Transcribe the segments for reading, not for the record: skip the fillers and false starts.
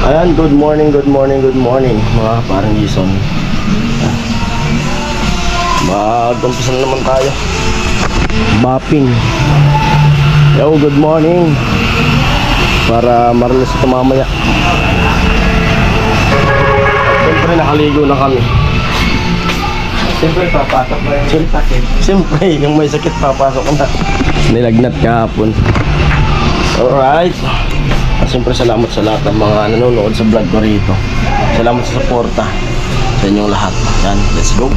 Ayan, good morning mga parang Jason. Mag-umpisa na naman tayo. Mapping. Yo, good morning. Para maralas ito mamaya. Siyempre nakaligo na kami. Siyempre papasok na yung sakit. Siyempre yung may sakit papasok na. Nilagnat kahapon. Alright. Siyempre salamat sa lahat ng mga nanonood sa vlog ko rito. Salamat sa suporta sa inyong lahat. Yan, let's go.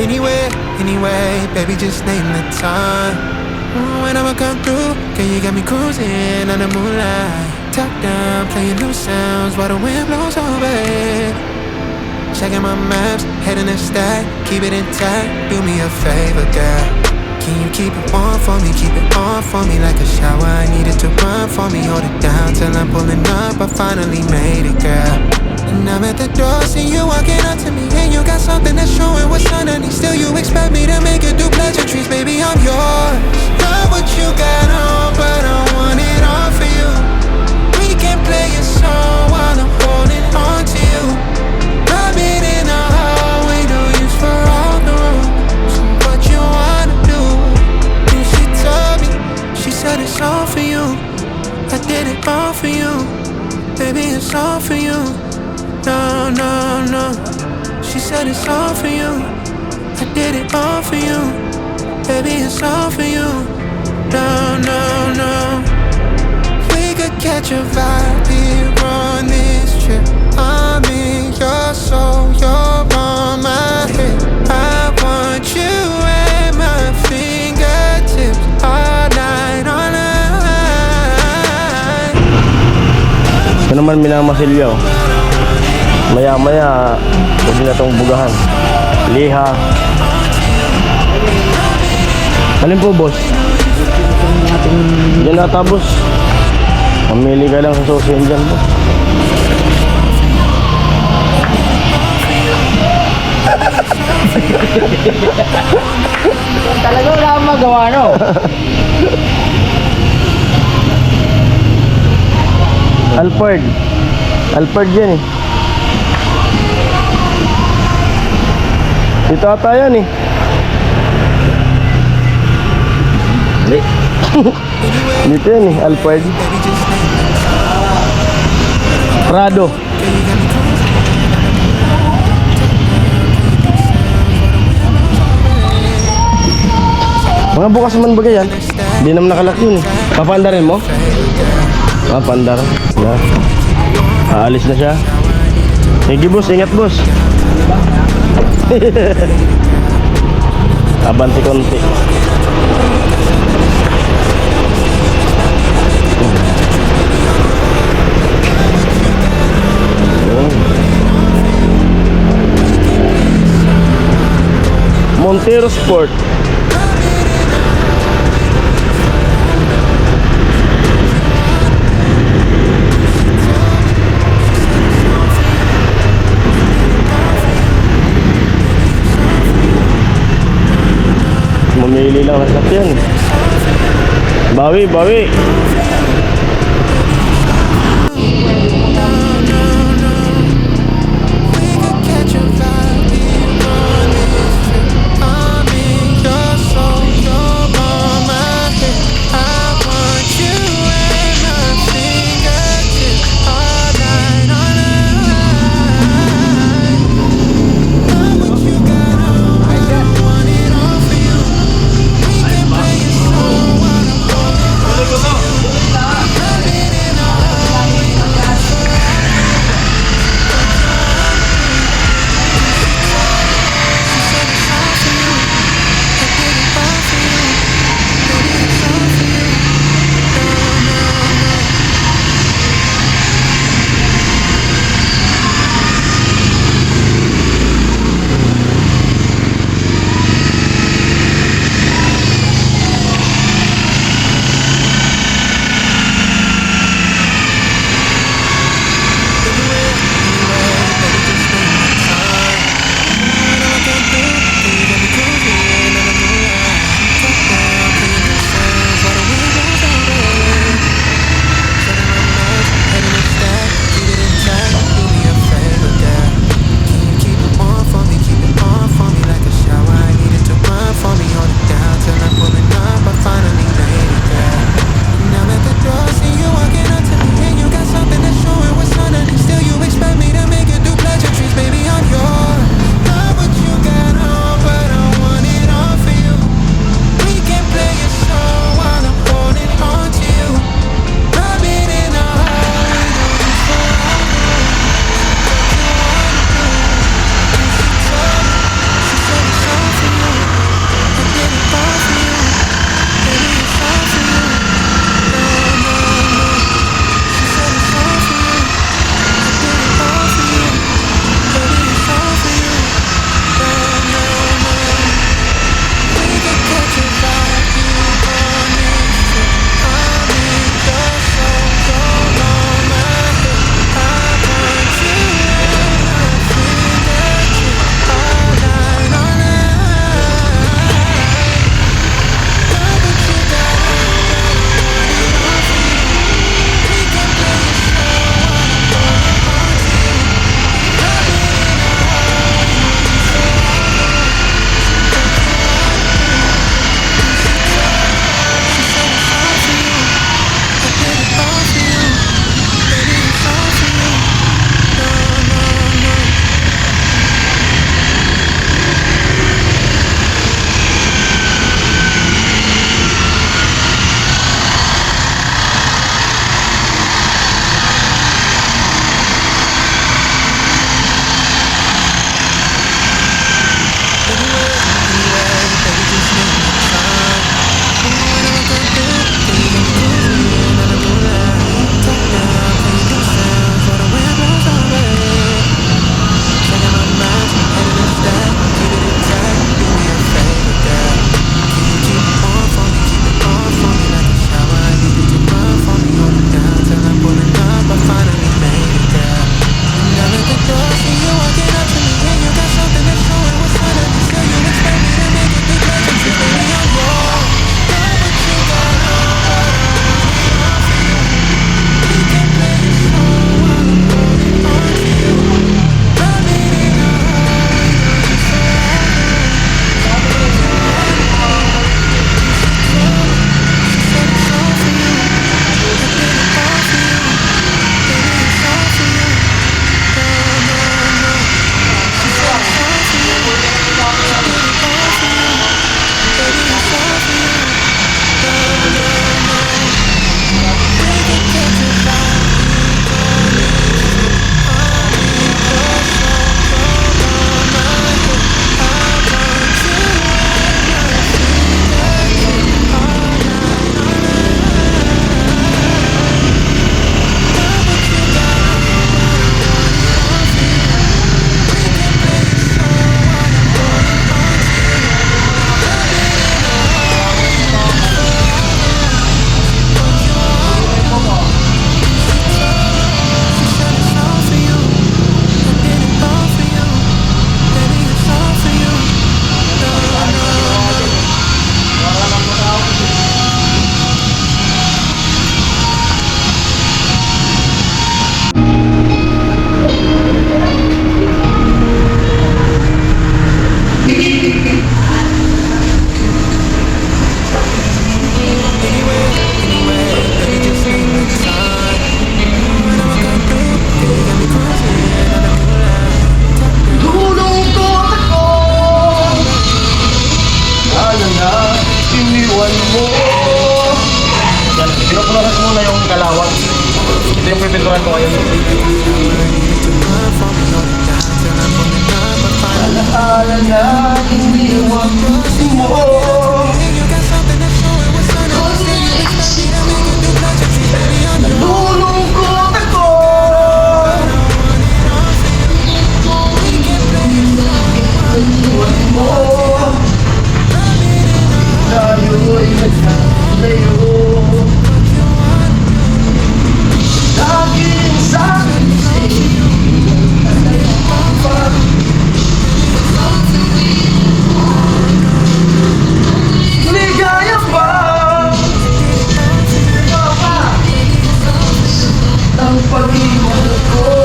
Anywhere, anyway, baby, just name the time. When I'ma come through, girl, you got me cruising on the moonlight. Top down, playing new sounds while the wind blows over it. Checking my maps, heading to stack, keep it intact. Do me a favor, girl. Can you keep it warm for me, keep it on for me like a shower? I need it to run for me, hold it down till I'm pulling up. I finally made it, girl. And I'm at the door, see you walking up to me, and you got something that's showing what's underneath. Still you expect me to make it do pleasantries, baby, I'm yours. Love what you got on, but I want it all for you. We can play a song while I'm holding on to you. Rubbing in the hallway, no use for all the rules. So what you wanna do? And she told me, she said it's all for you. I did it all for you, baby, it's all for you. No, no, no. She said it's all for you. I did it all for you, baby, it's all for you. No, no, no. We could catch a vibe here on this trip. I'm in your soul, you're on my head. I want you at my fingertips all night, all night. Ito naman minamasilyaw. Maya-maya, pwede na itong bugahan. Liha. Alin po, boss? Yan ata, boss. Mamili ka lang sa susin dyan, boss. Talaga wala akong magawa, no? Alfred. Alfred yan eh. Dito ata yan eh. Hindi. Dito yan eh, Alfred. Prado. Mga bukas man bagay yan. Hindi naman nakalak yun eh. Papandarin mo? Papandar. Yeah. Aalis na siya. Sige boss, ingat boss. Abanti konti. Montero Sport. Mamili lang ang sakyan. Bawi, bawi. Tuturuan ko kayo. Alaala na iniwan mo. Nalulungkot ako. Iniwan mo. Tayo'y nagkalayo. Laging sa'kin ligaya pa ang pag-iwan ko.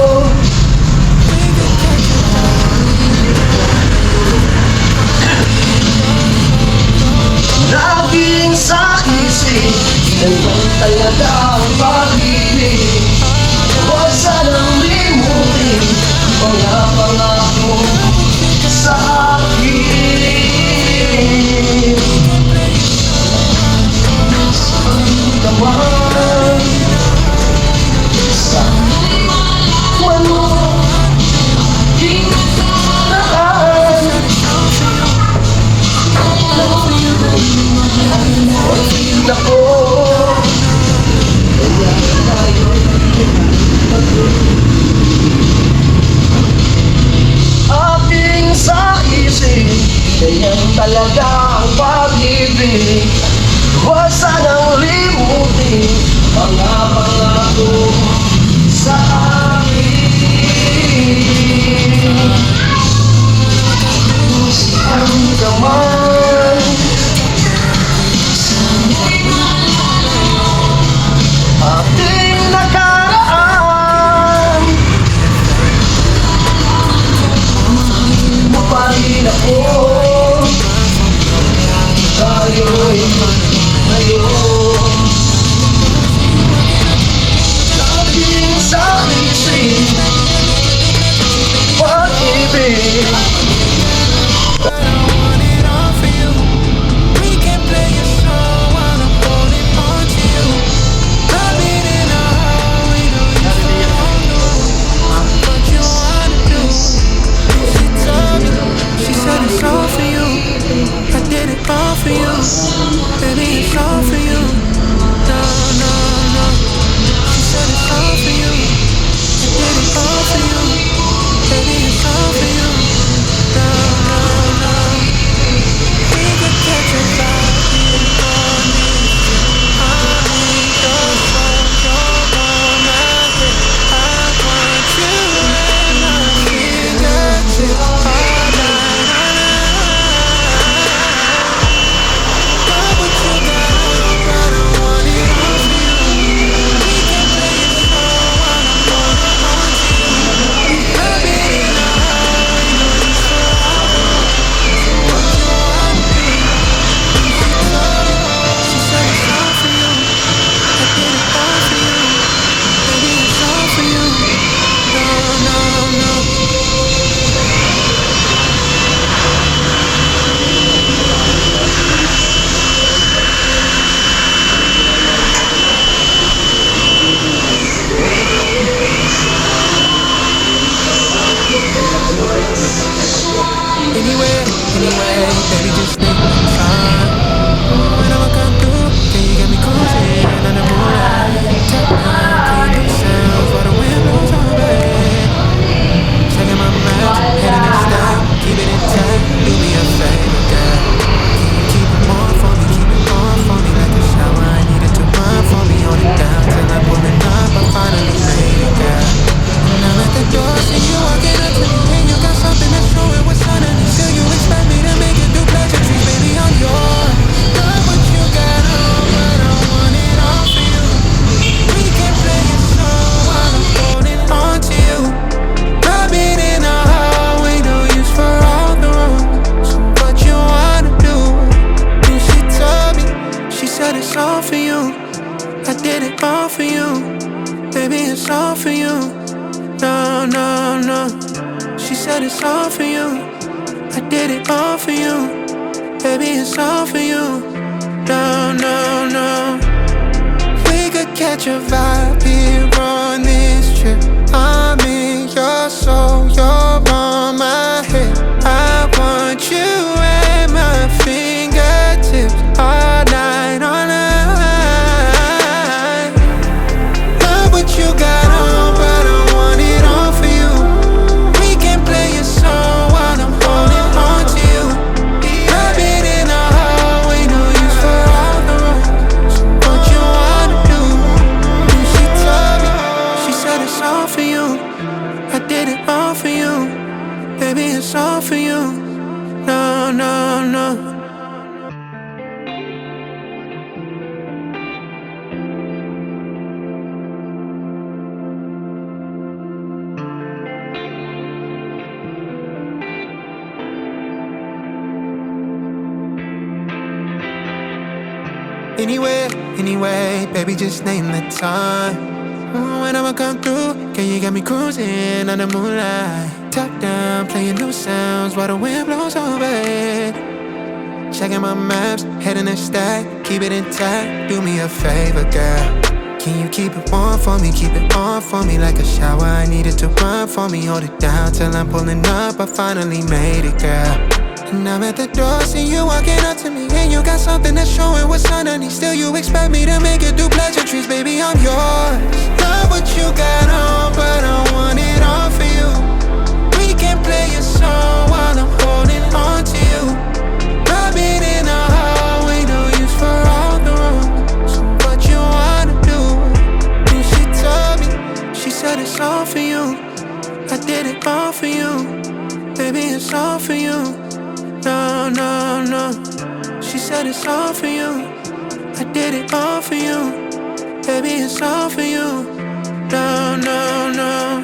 Laging sa'kin yan ang talaga ang pag-ibig. Huwag sanang limutin mga pangako sa akin. Ang damang sa iwan mo hinaan. Nako aking sa isip, ganyan talaga ang pag-ibig. Huwag sanang limutin mga pangako sa akin. Ang damang ating nakaraan, mo pa rin ako. Tayo'y ngayon laging sa isip pag-ibig. said it's all for you. I did it all for you. Baby, it's all for you. No, no, no. We could catch a vibe here on this you got on, but I want it all for you. We can play a song while I'm holding on to you. I've been in the hallway, no use for all the roads. What you wanna do? And she told me, she said it's all for you. I did it all for you. Baby, it's all for you. No, no, no. Anyway, baby, just name the time. When I'ma come through, can you get me cruising under moonlight? Top down, playing new sounds while the wind blows over it. Checking my maps, heading a stack, keep it intact. Do me a favor, girl. Can you keep it warm for me, keep it on for me like a shower? I need it to run for me, hold it down till I'm pulling up. I finally made it, girl. And I'm at the door, see you walking up to me, and you got something that's showing what's underneath. Still you expect me to make it do pleasantries, baby, I'm yours. Love what you got on, but I want it all for you. We can play a song while I'm holding on to you. I've been in the hallway, no use for all the roads. So what you wanna do? And she told me, she said it's all for you. I did it all for you. Baby, it's all for you. No, no, no. She said it's all for you. I did it all for you. Baby, it's all for you. No, no, no.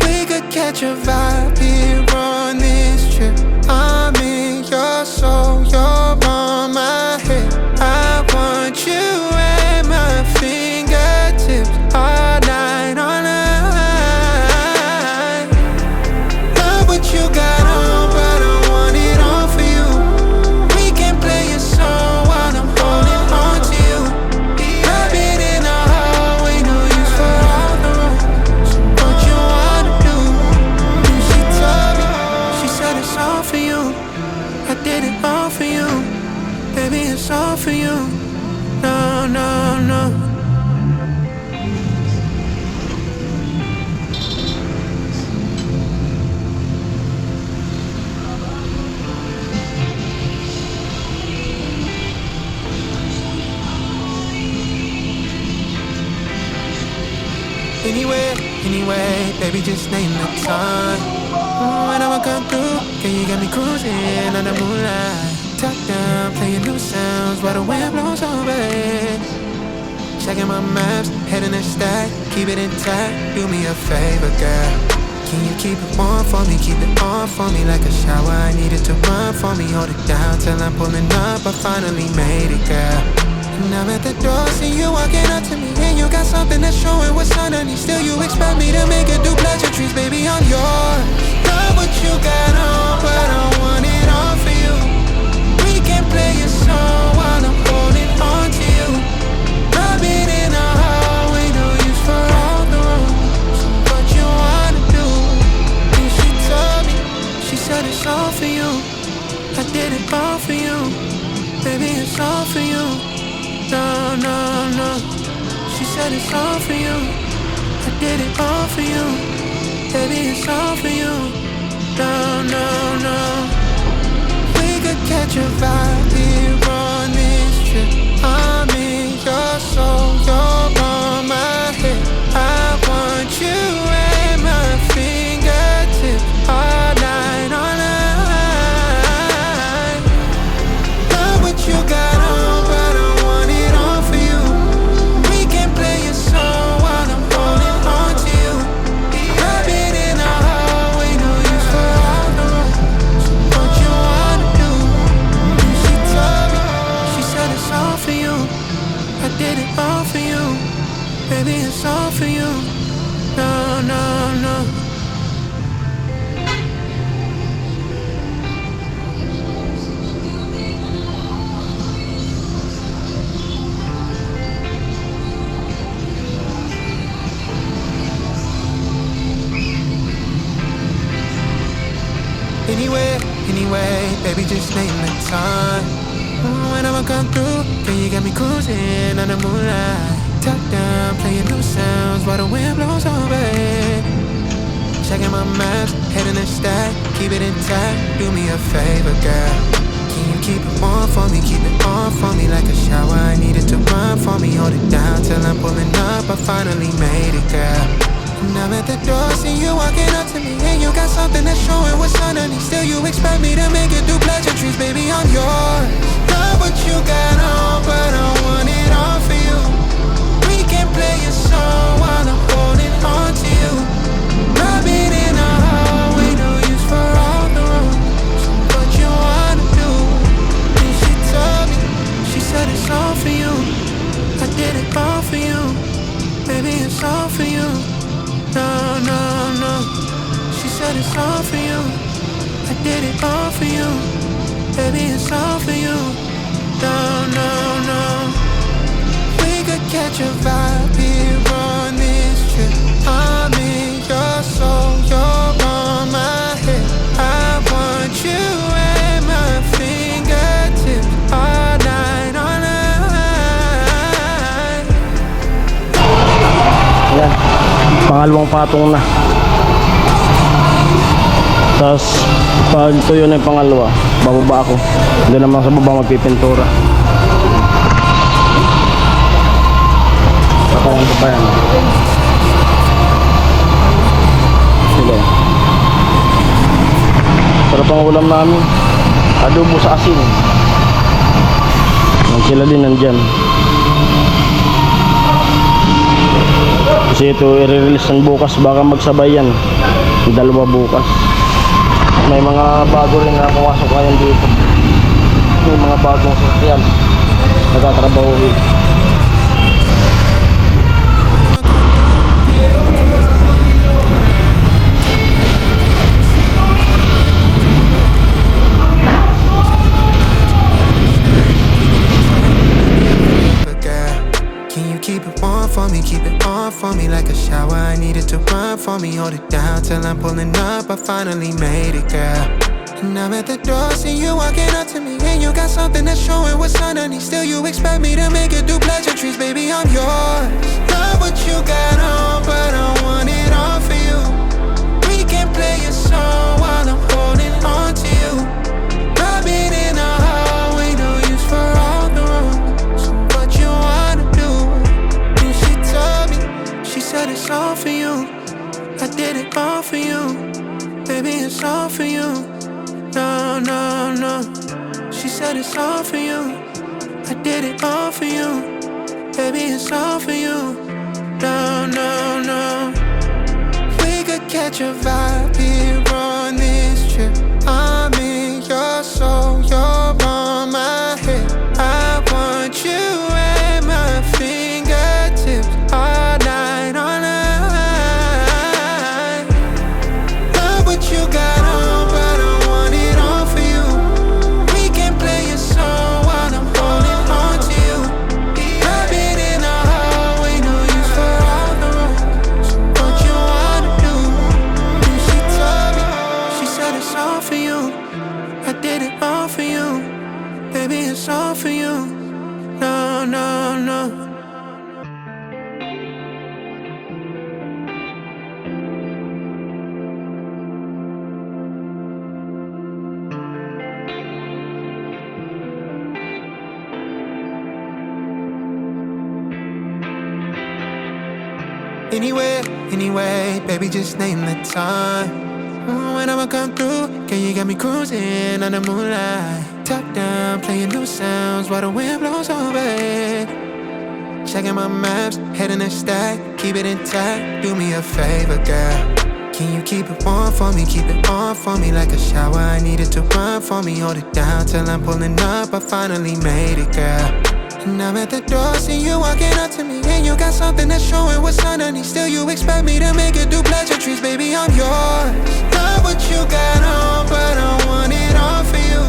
We could catch a vibe here on this trip. I'm in your soul, you're on my head. I want you at my fingertips all night, all night. Love what you got on, but I want it all for you. We can play a song while I'm holding on to you. I've been in the hallway, no use for all the roads. So what you wanna do? And she told me, she said it's all for you. I did it all for you. Baby, it's all for you. No, no, no. Anyway, baby, just name the time. When I'ma come through, can you get me cruising under moonlight? Top down, playing new sounds while the wind blows over it. Checking my maps, heading a stack, keep it intact. Do me a favor, girl. Can you keep it warm for me, keep it on for me like a shower? I need it to run for me, hold it down till I'm pulling up. I finally made it, girl. And I'm at the door, see you walking up to me, and you got something that's showing what's underneath. Still you expect me to make it do pleasantries, baby, I'm yours. Love what you got on, but I want it all for you. We can play a song while I'm holding on to you. I've been in the hallway, no use for all the roads. So what you wanna do? And she told me, she said it's all for you. I did it all for you. Baby, it's all for you. No, no, no. She said it's all for you. I did it all for you. Baby, it's all for you. No, no, no. We could catch a vibe here on this trip. I'm in your soul, you're on my head. I want you at my fingertips all night, all night. Love what you got on, but I want it all for you. We can play a song while I'm holding on to you. I've been in the hallway, no use for all the roads. So what you wanna do? And she told me, she said it's all for you. I did it all for you. Baby, it's all for you. No, no, no. Anyway, baby, just name the time. When I'ma come through, can you get me cruising under moonlight? Top down, playing new sounds maps, heading a stack, keep it intact. Do me a favor, girl. Can you keep it warm for me, keep it on for me like a shower? I need it to run for me, hold it down till I'm pulling up. I finally made it, girl. And I'm at the door, see you walking up to me, and you got something that's showing what's underneath. Still you expect me to make it through pleasantries, baby, I'm yours. Love what you got on, but I want it all for you. We can play a song while I'm holding on to you. Rubbing in the hallway, no use for all the rooms. What you wanna do? And she told me, she said it's all for you. I did it all for you. Baby, it's all for you. No, no, no. She said it's all for you. I did it all for you. Baby, it's all for you. No, no, no. We could catch a vibe here on this trip. I'm in your soul, you're on my head. I want you at my fingertips all night, all night. Yan. Pangalawang patong na. Tapos pag tuyo na yung pangalawa, bababa ako. Doon naman sa baba magpipintura. Papayan ko pa yan. Sila. Sarap ang ulam namin. Adobo sa asin. Yan sila din nandyan. Kasi ito i-release ng bukas, baka magsabay yan. Yung dalawa bukas. May mga bago rin na pumasok ngayon dito. May mga bagong sasakyan nagtatrabaho eh. For me, keep it on for me like a shower. I need it to run for me, hold it down till I'm pulling up. I finally made it, girl. And I'm at the door, see you walking up to me, and you got something that's showing what's underneath. Still you expect me to make it through pleasantries, baby, I'm yours. Love what you got on, but I want it all for you. We can play a song while I'm holding on to you. Rubbing in the hallway, no use for all the rooms. What you wanna do? She said it's all for you. I did it all for you. Baby, it's all for you. No, no, no. She said it's all for you. I did it all for you. Baby, it's all for you. No, no, no. We could catch a vibe here on this trip. I'm in your soul, you're on my head. I want you at my fingertips all night, all night. Love what you got on, but I want it all for you. We can play a song while I'm holding on to you. Rubbing in the hallway, no use for all the rooms. What you wanna do? And she told me, she said it's all for you. I did it all for you. Baby, it's all for you. No, no, no. Anyway, baby, just name the time. When I'ma come through, can you get me cruising under moonlight? Top down, playing new sounds while the wind blows over it. Checking my maps, heading a stack, keep it intact. Do me a favor, girl. Can you keep it warm for me, keep it on for me like a shower? I need it to run for me, hold it down till I'm pulling up. I finally made it, girl. And I'm at the door, see you walking up to me, and you got something that's showing what's underneath. Still you expect me to make it through pleasantries, baby, I'm yours. Love what you got on, but I want it all for you.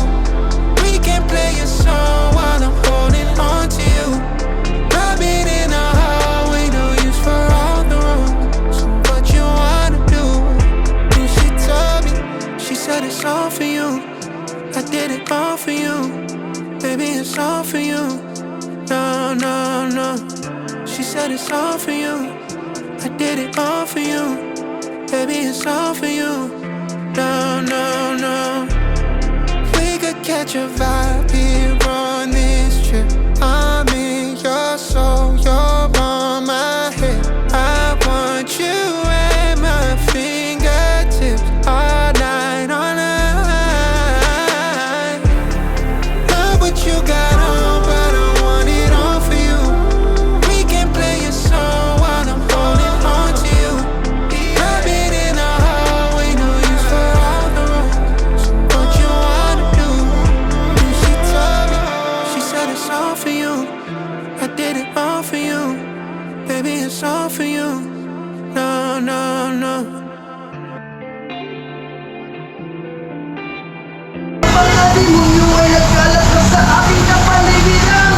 We can play a song while I'm holding on to you. Rubbing in the hallway, no use for all the rooms. What you wanna do? And she told me, she said it's all for you. I did it all for you. Baby, it's all for you. No, no, no. She said it's all for you. I did it all for you. Baby, it's all for you. No, no, no. We could catch a vibe here on this trip. I'm in your soul, you're on my head. I want you at my fingertips all night, all night. Love what you got on, but I want it all for you. We can play a song while I'm holding on to you. I've been in the hallway, no use for all the roads. What you wanna do? And she told me, she said it's all for you. I did it all for you. Baby, it's all for you. No, no, no. Pangaling mo nyo ay nagkalat na sa aking kapaligiran.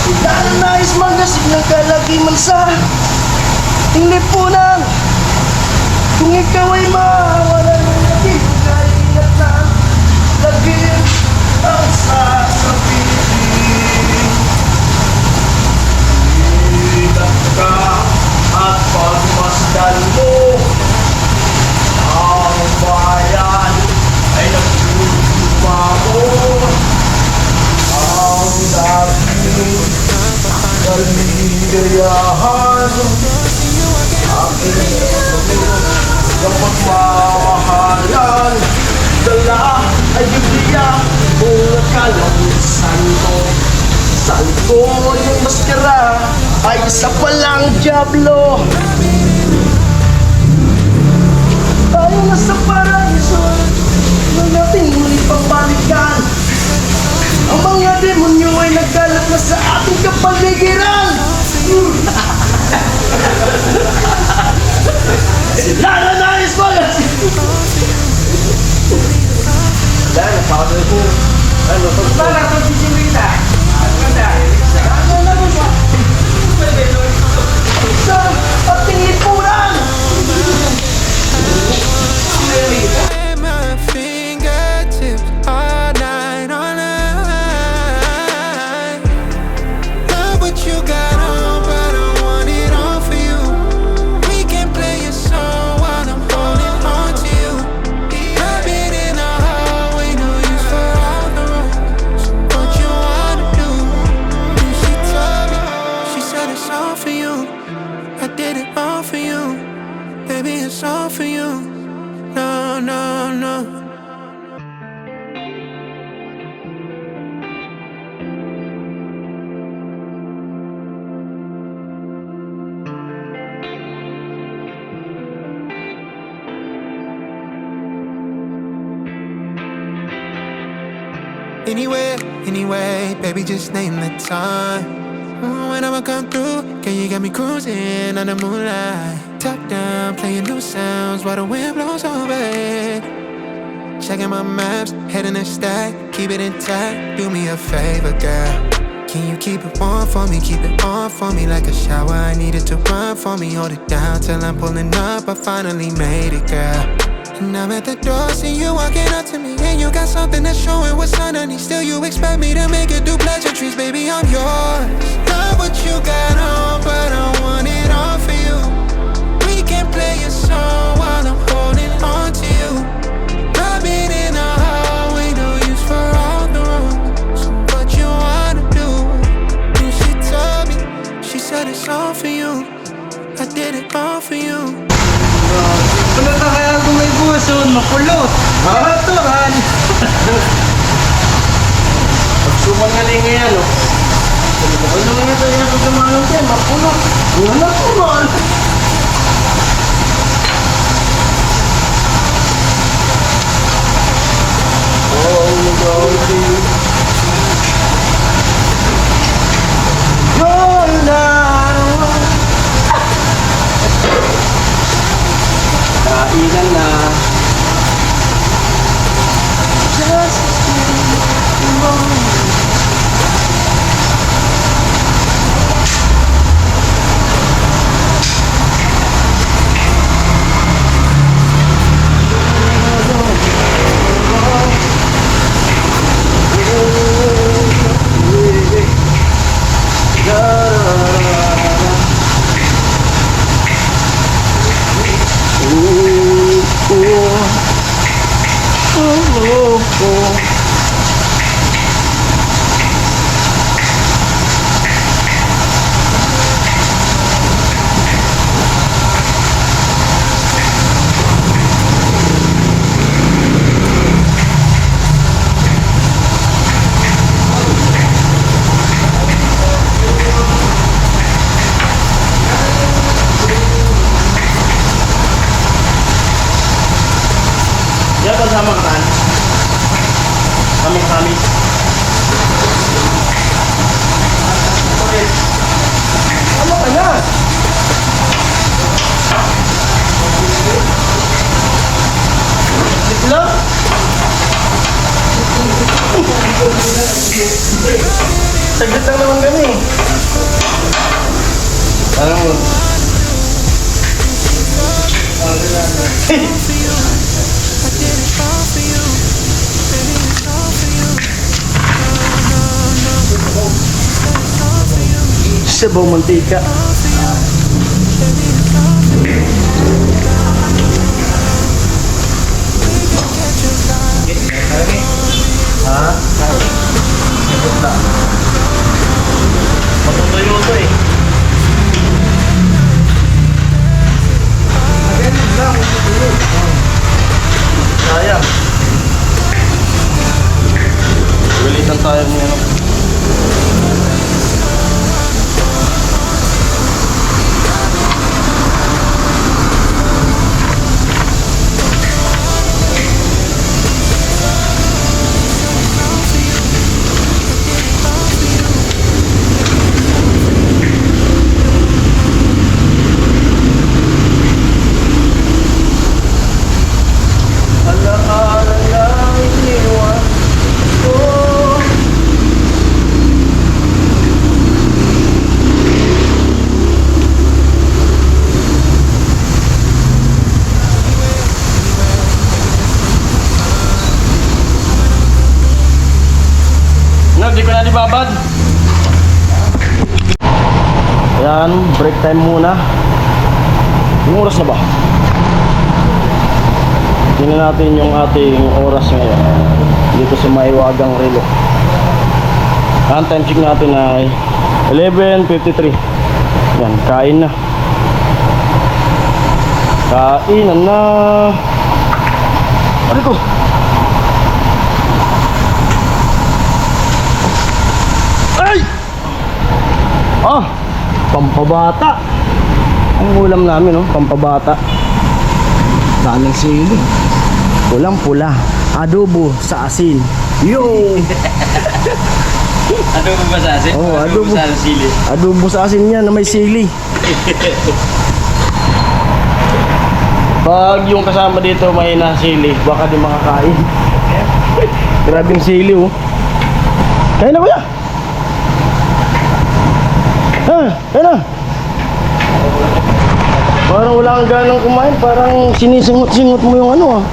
Sila na nais magasig ng kalagiman sa ating lipunan. Kung ikaw ay mawalan ng lagi, kaingat na lagi ang sasabihin. Ingat ka at pagmasdan mo. Ang bayan ay nagtutupako. Ang dating kaligayahan, aking kapagmamahalan. Dala ay Biblia, kung akala mo santo. Santo yung maskara ay isa palang dyablo. Tayo na sa paraiso nang nating muli pabalikan. Ang mga demonyo ay nagkalat na sa ating kapaligiran. Sila na nais magasig. Dahil, napakasal ko. Ano, Para sa sisimita. Ang ganda. Ano na mo ba? Sa ating lipunan. At my fingertips all night, all night. Love what you got on, but I want it all for you. We can play a song while I'm holding on to you. I've been in the hallway, no use for all the roads. What you wanna do? And she told me, she said it's all for you. I did it all for you. Baby, it's all for you. No, no, no. Anyway, baby, just name the time. When I'ma come through, can you get me cruising under moonlight? Top down, playing new sounds while the wind blows over it. Checking my maps, heading the stack, keep it intact. Do me a favor, girl. Can you keep it warm for me, keep it on for me like a shower? I need it to run for me, hold it down till I'm pulling up. I finally made it, girl. And I'm at the door, see you walking up to me, and you got something that's showing what's underneath. Still, you expect me to make it do pleasantries, baby, I'm yours. Love what you got on, but I want it all for you. We can play a song while I'm holding on to you. I've been in the hallway, no use for all the roads. So what you wanna do? And she told me, she said it's all for you. I did it all for you. Ano na kaya kung may buson, makulot. Maturan. Pagsumangaling ngayon, no? Ano nga ito yung kagamalan tayo? Mapunot. Wala ko man. Oh, God. You're not. Kainan na. Just a few moments. Saglit lang naman kami. Alam mo. Sabaw mantika. Ha? Matutuyo to eh. Sayang. Galitan tayo niya. Di ko na libabad. Ayan, break time muna. Yung oras na ba? Tingnan natin yung ating oras ngayon dito sa Maiwagang Relo. Ang time check natin ay 11:53. Yan, kain na. Kainan na. Ano ko? Ay! Ah! Pampabata. Ang ulam namin, no? Pampabata. Daming sili. Pulang pula. Adobo sa asin. Yo! Adobo ba sa asin? Oh, adobo. Sa sili. Adobo sa asin yan na may sili. Pag yung kasama dito may nasili, baka di makakain. Grabing sili, oh. Kain na, kuya! Kain na! Parang wala kang ganang kumain, parang sinisingot-singot mo yung ano, ah.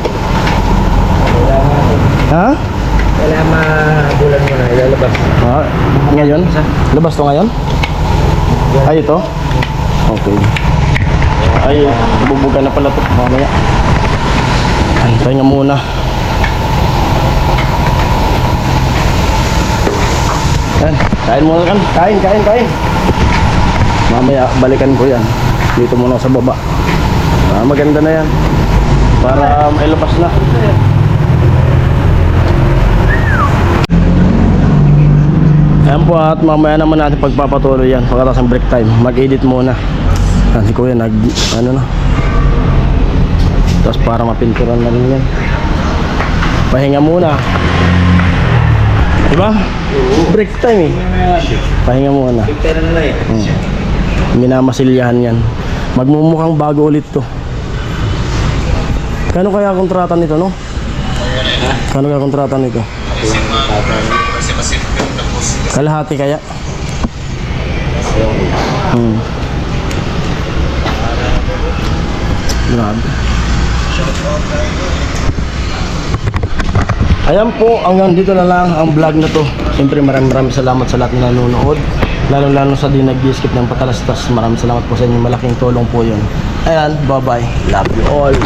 Ha? Wala magulan mo na, ilalabas. Ah, ngayon? Labas to ngayon? Ay, ito? Okay. Ay, bubuga na pala ito. Mamaya. Antay nga muna. Yan, kain muna kan. Kain. Mamaya, balikan ko yan. Dito muna sa baba. Maganda na yan. Para may labas na. Ayan po, at mamaya naman natin pagpapatuloy yan pagkatapos ng break time. Mag-edit muna. Yan si kuya ano na. Tapos para mapinturan na rin yan. Pahinga muna. Diba? Break time eh. Pahinga muna. Pera na eh. Minamasilyahan yan. Magmumukhang bago ulit to. Kano kaya kontrata nito, no? Kano kaya kontrata nito? Kalahati kaya? Grabe. Ayan po, hanggang dito na lang ang vlog na to. Siyempre maraming salamat sa lahat na nanonood. Lalo sa di nag-skip ng patalastas. Maraming salamat po sa inyo. Malaking tulong po yun. Ayan, bye bye. Love you all.